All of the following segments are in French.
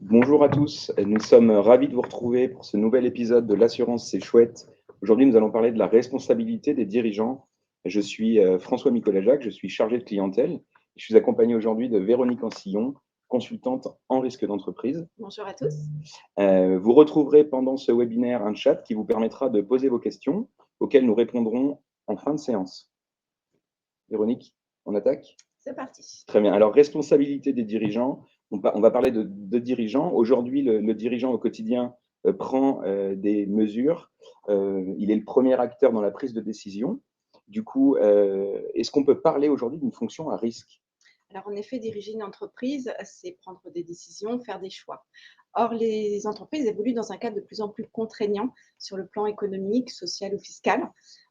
Bonjour à tous, nous sommes ravis de vous retrouver pour ce nouvel épisode de l'assurance, c'est chouette. Aujourd'hui, nous allons parler de la responsabilité des dirigeants. Je suis François Nicolas-Jacques, je suis chargé de clientèle. Je suis accompagné aujourd'hui de Véronique Ancillon, consultante en risque d'entreprise. Bonjour à tous. Vous retrouverez pendant ce webinaire un chat qui vous permettra de poser vos questions, auxquelles nous répondrons en fin de séance. Véronique, on attaque ? C'est parti. Très bien. Alors, responsabilité des dirigeants. On va parler de dirigeants. Aujourd'hui, le dirigeant au quotidien prend des mesures. Il est le premier acteur dans la prise de décision. Du coup, est-ce qu'on peut parler aujourd'hui d'une fonction à risque ? Alors, en effet, diriger une entreprise, c'est prendre des décisions, faire des choix. Or, les entreprises évoluent dans un cadre de plus en plus contraignant sur le plan économique, social ou fiscal,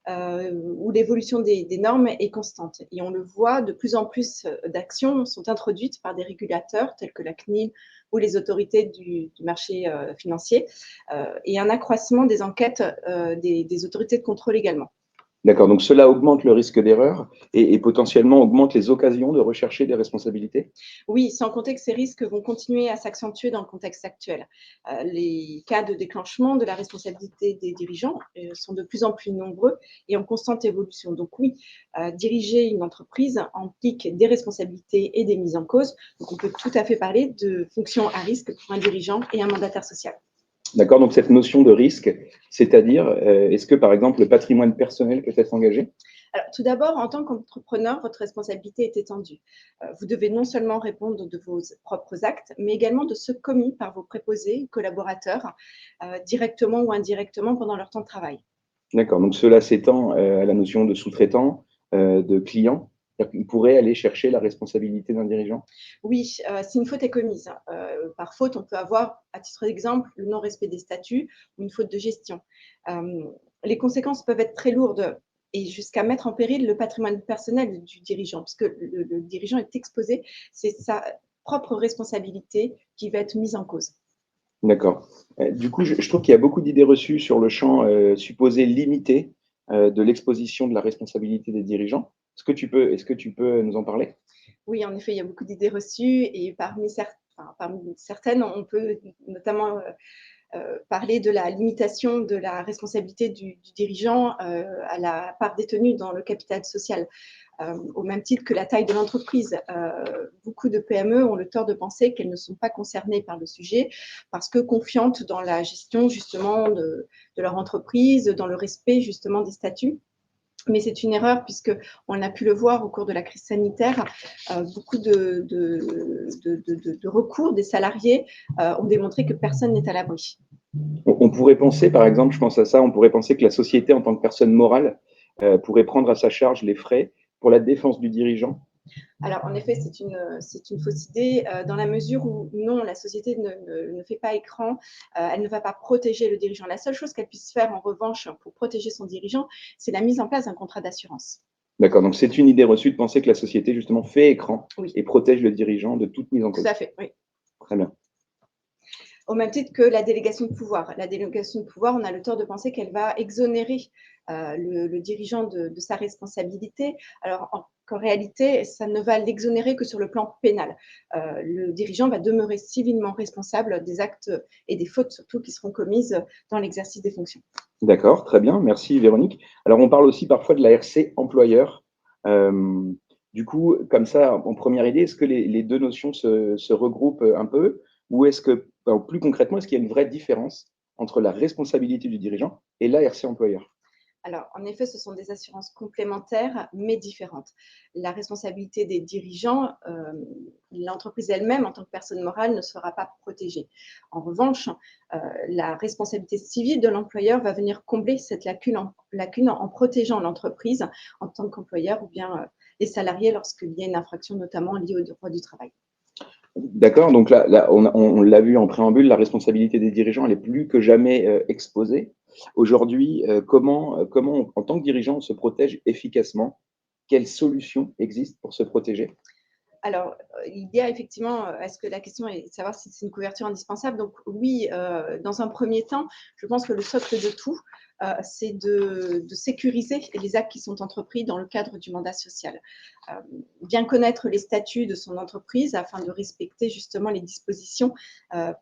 où l'évolution des normes est constante. Et on le voit, de plus en plus d'actions sont introduites par des régulateurs tels que la CNIL ou les autorités du marché financier, et un accroissement des enquêtes des autorités de contrôle également. D'accord, donc cela augmente le risque d'erreur et potentiellement augmente les occasions de rechercher des responsabilités ? Oui, sans compter que ces risques vont continuer à s'accentuer dans le contexte actuel. Les cas de déclenchement de la responsabilité des dirigeants sont de plus en plus nombreux et en constante évolution. Donc oui, diriger une entreprise implique des responsabilités et des mises en cause. Donc on peut tout à fait parler de fonction à risque pour un dirigeant et un mandataire social. D'accord, donc cette notion de risque, c'est-à-dire, est-ce que par exemple le patrimoine personnel peut être engagé ? Alors, tout d'abord, en tant qu'entrepreneur, votre responsabilité est étendue. Vous devez non seulement répondre de vos propres actes, mais également de ceux commis par vos préposés, collaborateurs, directement ou indirectement pendant leur temps de travail. D'accord, donc cela s'étend à la notion de sous-traitant, de client. C'est-à-dire qu'il pourrait aller chercher la responsabilité d'un dirigeant ? Oui, si une faute est commise, par faute, on peut avoir, à titre d'exemple, le non-respect des statuts ou une faute de gestion. Les conséquences peuvent être très lourdes et jusqu'à mettre en péril le patrimoine personnel du dirigeant, puisque le dirigeant est exposé, c'est sa propre responsabilité qui va être mise en cause. D'accord. Du coup, je trouve qu'il y a beaucoup d'idées reçues sur le champ supposé limité de l'exposition de la responsabilité des dirigeants. Est-ce que tu peux nous en parler ? Oui, en effet, il y a beaucoup d'idées reçues et parmi certaines, on peut notamment parler de la limitation de la responsabilité du dirigeant à la part détenue dans le capital social. Au même titre que la taille de l'entreprise. Beaucoup de PME ont le tort de penser qu'elles ne sont pas concernées par le sujet parce que confiantes dans la gestion justement de leur entreprise, dans le respect justement des statuts. Mais c'est une erreur puisqu'on a pu le voir au cours de la crise sanitaire, beaucoup de recours des salariés ont démontré que personne n'est à l'abri. On pourrait penser, par exemple, je pense à ça, on pourrait penser que la société, en tant que personne morale, pourrait prendre à sa charge les frais pour la défense du dirigeant. Alors, en effet, c'est une fausse idée dans la mesure où, non, la société ne fait pas écran, elle ne va pas protéger le dirigeant. La seule chose qu'elle puisse faire, en revanche, pour protéger son dirigeant, c'est la mise en place d'un contrat d'assurance. D'accord, donc c'est une idée reçue de penser que la société, justement, fait écran Oui. et protège le dirigeant de toute mise en cause. Tout à fait, oui. Très bien. Au même titre que la délégation de pouvoir. La délégation de pouvoir, on a le tort de penser qu'elle va exonérer le dirigeant de sa responsabilité, alors qu'en réalité, ça ne va l'exonérer que sur le plan pénal. Le dirigeant va demeurer civilement responsable des actes et des fautes surtout qui seront commises dans l'exercice des fonctions. D'accord, très bien, merci Véronique. Alors on parle aussi parfois de la RC employeur. Du coup, comme ça, en première idée, est-ce que les deux notions se regroupent un peu ou est-ce que, plus concrètement, est-ce qu'il y a une vraie différence entre la responsabilité du dirigeant et la RC employeur ? Alors, en effet, ce sont des assurances complémentaires, mais différentes. La responsabilité des dirigeants, l'entreprise elle-même, en tant que personne morale, ne sera pas protégée. En revanche, la responsabilité civile de l'employeur va venir combler cette lacune en protégeant l'entreprise en tant qu'employeur ou bien les salariés lorsqu'il y a une infraction notamment liée au droit du travail. D'accord, donc là on l'a vu en préambule, la responsabilité des dirigeants, elle est plus que jamais exposée. Aujourd'hui, comment en tant que dirigeant, on se protège efficacement ? Quelles solutions existent pour se protéger ? Alors, il y a effectivement, est-ce que la question est de savoir si c'est une couverture indispensable? Donc oui, dans un premier temps, je pense que le socle de tout, c'est de sécuriser les actes qui sont entrepris dans le cadre du mandat social. Bien connaître les statuts de son entreprise afin de respecter justement les dispositions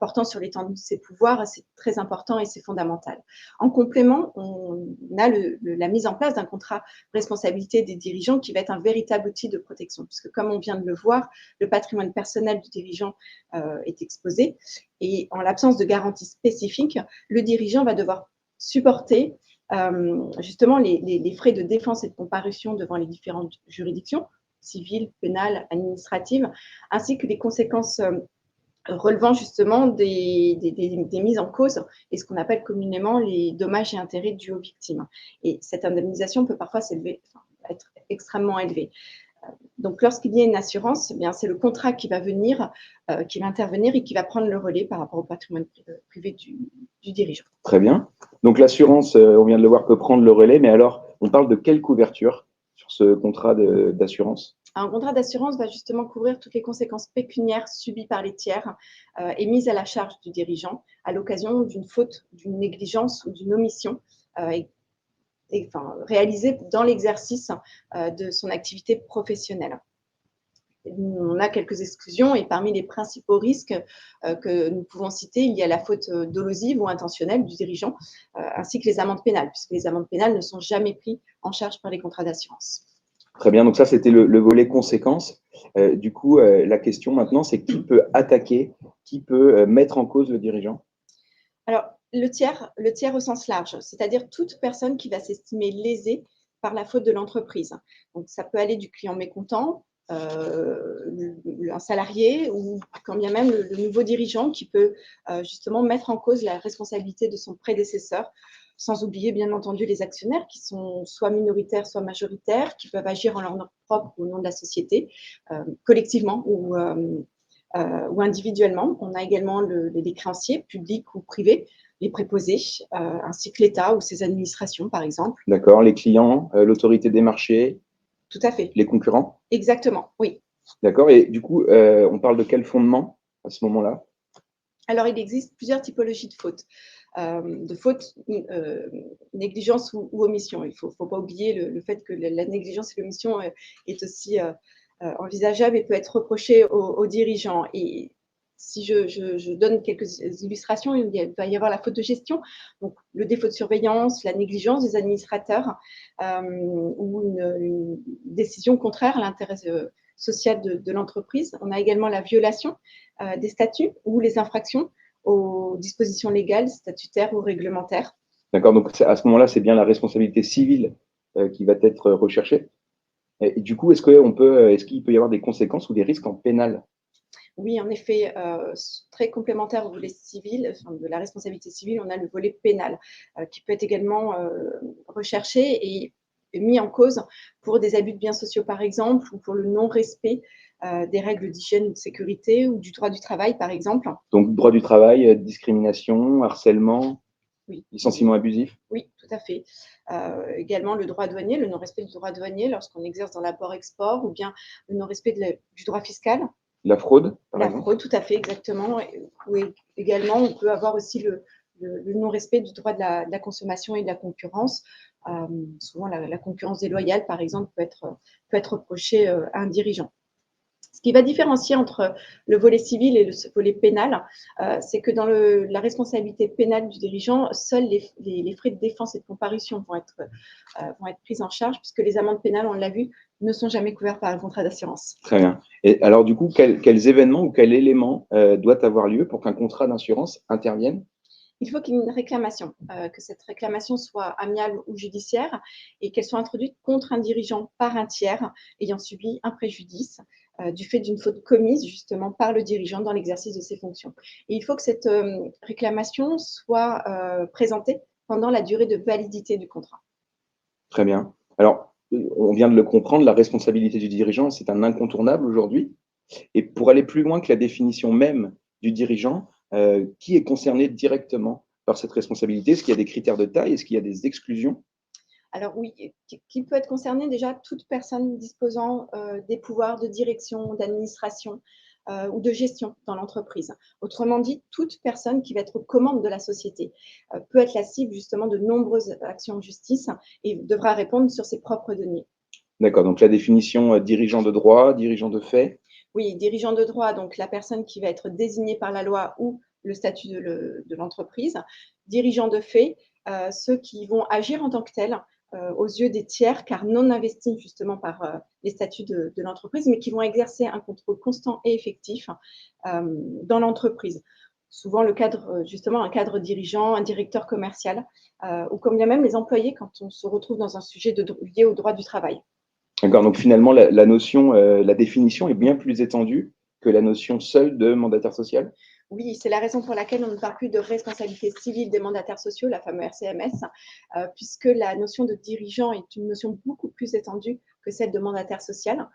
portant sur l'étendue de ses pouvoirs, c'est très important et c'est fondamental. En complément, on a la mise en place d'un contrat responsabilité des dirigeants qui va être un véritable outil de protection, puisque comme on vient de le voir, le patrimoine personnel du dirigeant est exposé et en l'absence de garantie spécifique, le dirigeant va devoir supporter justement les frais de défense et de comparution devant les différentes juridictions, civiles, pénales, administratives, ainsi que les conséquences relevant justement des mises en cause et ce qu'on appelle communément les dommages et intérêts dus aux victimes. Et cette indemnisation peut parfois être extrêmement élevée. Donc, lorsqu'il y a une assurance, eh bien, c'est le contrat qui va intervenir et qui va prendre le relais par rapport au patrimoine privé du dirigeant. Très bien. Donc, l'assurance, on vient de le voir, peut prendre le relais, mais alors, on parle de quelle couverture sur ce contrat d'assurance? Un contrat d'assurance va justement couvrir toutes les conséquences pécuniaires subies par les tiers et mises à la charge du dirigeant à l'occasion d'une faute, d'une négligence ou d'une omission réalisée dans l'exercice de son activité professionnelle. On a quelques exclusions et parmi les principaux risques que nous pouvons citer, il y a la faute dolosive ou intentionnelle du dirigeant, ainsi que les amendes pénales, puisque les amendes pénales ne sont jamais prises en charge par les contrats d'assurance. Très bien, donc ça, c'était le volet conséquences. Du coup, la question maintenant, c'est qui peut attaquer, qui peut mettre en cause le dirigeant? Alors, le tiers au sens large, c'est-à-dire toute personne qui va s'estimer lésée par la faute de l'entreprise. Donc, ça peut aller du client mécontent, un salarié ou quand bien même le nouveau dirigeant qui peut justement mettre en cause la responsabilité de son prédécesseur, sans oublier bien entendu les actionnaires qui sont soit minoritaires, soit majoritaires, qui peuvent agir en leur nom propre ou au nom de la société, collectivement ou individuellement. On a également les créanciers, publics ou privés, les préposés, ainsi que l'État ou ses administrations, par exemple. D'accord, les clients, l'autorité des marchés. Tout à fait. Les concurrents? Exactement, oui. D'accord, et du coup, on parle de quel fondement à ce moment-là? Alors, il existe plusieurs typologies de fautes. Négligence ou omission. Il ne faut pas oublier le fait que la négligence et l'omission est aussi envisageable et peut être reprochée aux dirigeants. Et si je donne quelques illustrations, il va y avoir la faute de gestion, donc le défaut de surveillance, la négligence des administrateurs ou une décision contraire à l'intérêt social de l'entreprise. On a également la violation des statuts ou les infractions aux dispositions légales, statutaires ou réglementaires. D'accord, donc à ce moment-là, c'est bien la responsabilité civile qui va être recherchée. Et du coup, est-ce qu'il peut y avoir des conséquences ou des risques en pénal? Oui, en effet, très complémentaire au volet civil, enfin, de la responsabilité civile, on a le volet pénal qui peut être également recherché et mis en cause pour des abus de biens sociaux, par exemple, ou pour le non-respect des règles d'hygiène ou de sécurité ou du droit du travail, par exemple. Donc, droit du travail, discrimination, harcèlement, oui. Licenciement abusif? Oui, tout à fait. Également le droit douanier, le non-respect du droit douanier lorsqu'on exerce dans l'import-export ou bien le non-respect du droit fiscal. La fraude, par exemple? La fraude, tout à fait, exactement. Également, on peut avoir aussi le non-respect du droit de la consommation et de la concurrence. Souvent, la concurrence déloyale, par exemple, peut être reprochée à un dirigeant. Ce qui va différencier entre le volet civil et le volet pénal, c'est que dans la responsabilité pénale du dirigeant, seuls les frais de défense et de comparution vont être pris en charge, puisque les amendes pénales, on l'a vu, ne sont jamais couvertes par un contrat d'assurance. Très bien. Et alors, du coup, quels événements ou quel élément doit avoir lieu pour qu'un contrat d'assurance intervienne? Il faut qu'il y ait une réclamation, que cette réclamation soit amiable ou judiciaire et qu'elle soit introduite contre un dirigeant par un tiers ayant subi un préjudice du fait d'une faute commise justement par le dirigeant dans l'exercice de ses fonctions. Et il faut que cette réclamation soit présentée pendant la durée de validité du contrat. Très bien. Alors, on vient de le comprendre, la responsabilité du dirigeant, c'est un incontournable aujourd'hui. Et pour aller plus loin que la définition même du dirigeant, qui est concerné directement par cette responsabilité? Est-ce qu'il y a des critères de taille? Est-ce qu'il y a des exclusions? Alors oui, qui peut être concerné déjà toute personne disposant des pouvoirs de direction, d'administration ou de gestion dans l'entreprise. Autrement dit, toute personne qui va être aux commandes de la société peut être la cible justement de nombreuses actions en justice et devra répondre sur ses propres deniers. D'accord, donc la définition dirigeant de droit, dirigeant de fait. Oui, dirigeant de droit, donc la personne qui va être désignée par la loi ou le statut de l'entreprise. Dirigeant de fait, ceux qui vont agir en tant que tels aux yeux des tiers, car non investis justement par les statuts de l'entreprise, mais qui vont exercer un contrôle constant et effectif dans l'entreprise. Souvent le cadre, justement un cadre dirigeant, un directeur commercial, ou comme bien même les employés quand on se retrouve dans un sujet lié au droit du travail. D'accord, donc finalement, la notion, la définition est bien plus étendue que la notion seule de mandataire social? Oui, c'est la raison pour laquelle on ne parle plus de responsabilité civile des mandataires sociaux, la fameuse RCMS, puisque la notion de dirigeant est une notion beaucoup plus étendue que celle de mandataire social.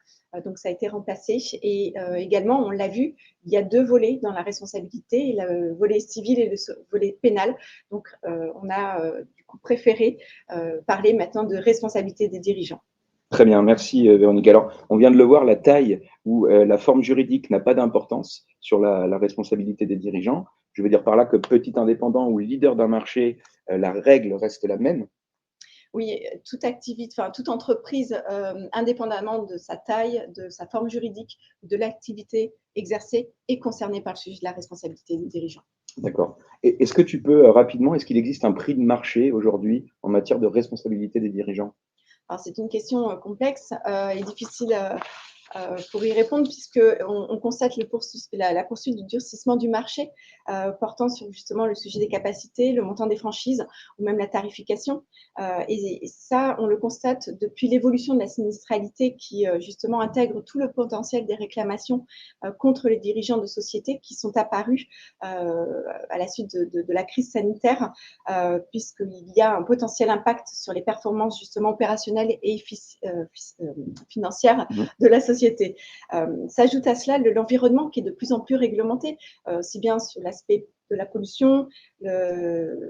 Donc ça a été remplacé. Et également, on l'a vu, il y a deux volets dans la responsabilité, le volet civil et le volet pénal. Donc on a du coup préféré parler maintenant de responsabilité des dirigeants. Très bien, merci Véronique. Alors, on vient de le voir, la taille ou la forme juridique n'a pas d'importance sur la responsabilité des dirigeants. Je veux dire par là que petit indépendant ou leader d'un marché, la règle reste la même. Oui, toute activité, enfin toute entreprise, indépendamment de sa taille, de sa forme juridique, de l'activité exercée, est concernée par le sujet de la responsabilité des dirigeants. D'accord. Et est-ce que tu peux rapidement, est-ce qu'il existe un prix de marché aujourd'hui en matière de responsabilité des dirigeants? Alors c'est une question complexe et difficile pour y répondre, puisqu'on constate la poursuite du durcissement du marché portant sur justement le sujet des capacités, le montant des franchises ou même la tarification. Et ça, on le constate depuis l'évolution de la sinistralité qui justement intègre tout le potentiel des réclamations contre les dirigeants de sociétés qui sont apparus à la suite de la crise sanitaire, puisqu'il y a un potentiel impact sur les performances justement opérationnelles et financières Mhm. de la société. S'ajoute à cela l'environnement qui est de plus en plus réglementé, aussi bien sur l'aspect de la pollution,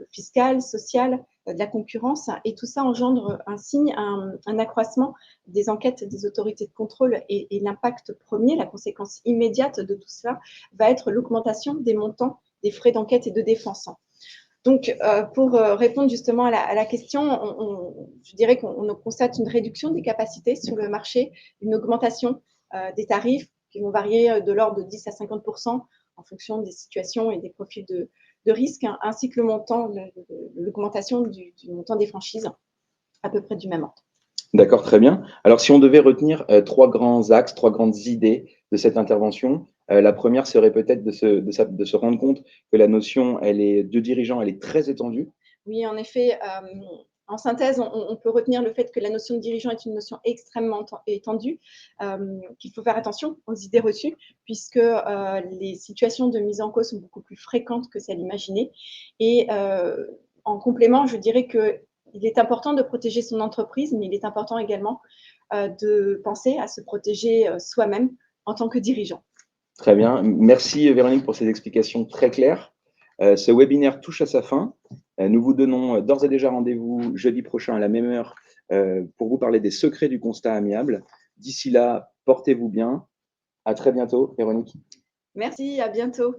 fiscal, social, de la concurrence, et tout ça engendre un accroissement des enquêtes des autorités de contrôle, et l'impact premier, la conséquence immédiate de tout cela, va être l'augmentation des montants des frais d'enquête et de défense. Donc, pour répondre justement à la question, je dirais qu'on constate une réduction des capacités sur le marché, une augmentation des tarifs qui vont varier de l'ordre de 10 à 50% en fonction des situations et des profils de risque, hein, ainsi que l'augmentation du montant des franchises à peu près du même ordre. D'accord, très bien. Alors, si on devait retenir trois grands axes, trois grandes idées de cette intervention, la première serait peut-être de se rendre compte que la notion de dirigeant, elle est très étendue. Oui, en effet, en synthèse, on peut retenir le fait que la notion de dirigeant est une notion extrêmement étendue, qu'il faut faire attention aux idées reçues, puisque les situations de mise en cause sont beaucoup plus fréquentes que celles imaginées. Et en complément, je dirais qu'il est important de protéger son entreprise, mais il est important également de penser à se protéger soi-même en tant que dirigeant. Très bien. Merci Véronique pour ces explications très claires. Ce webinaire touche à sa fin. Nous vous donnons d'ores et déjà rendez-vous jeudi prochain à la même heure pour vous parler des secrets du constat amiable. D'ici là, portez-vous bien. À très bientôt, Véronique. Merci, à bientôt.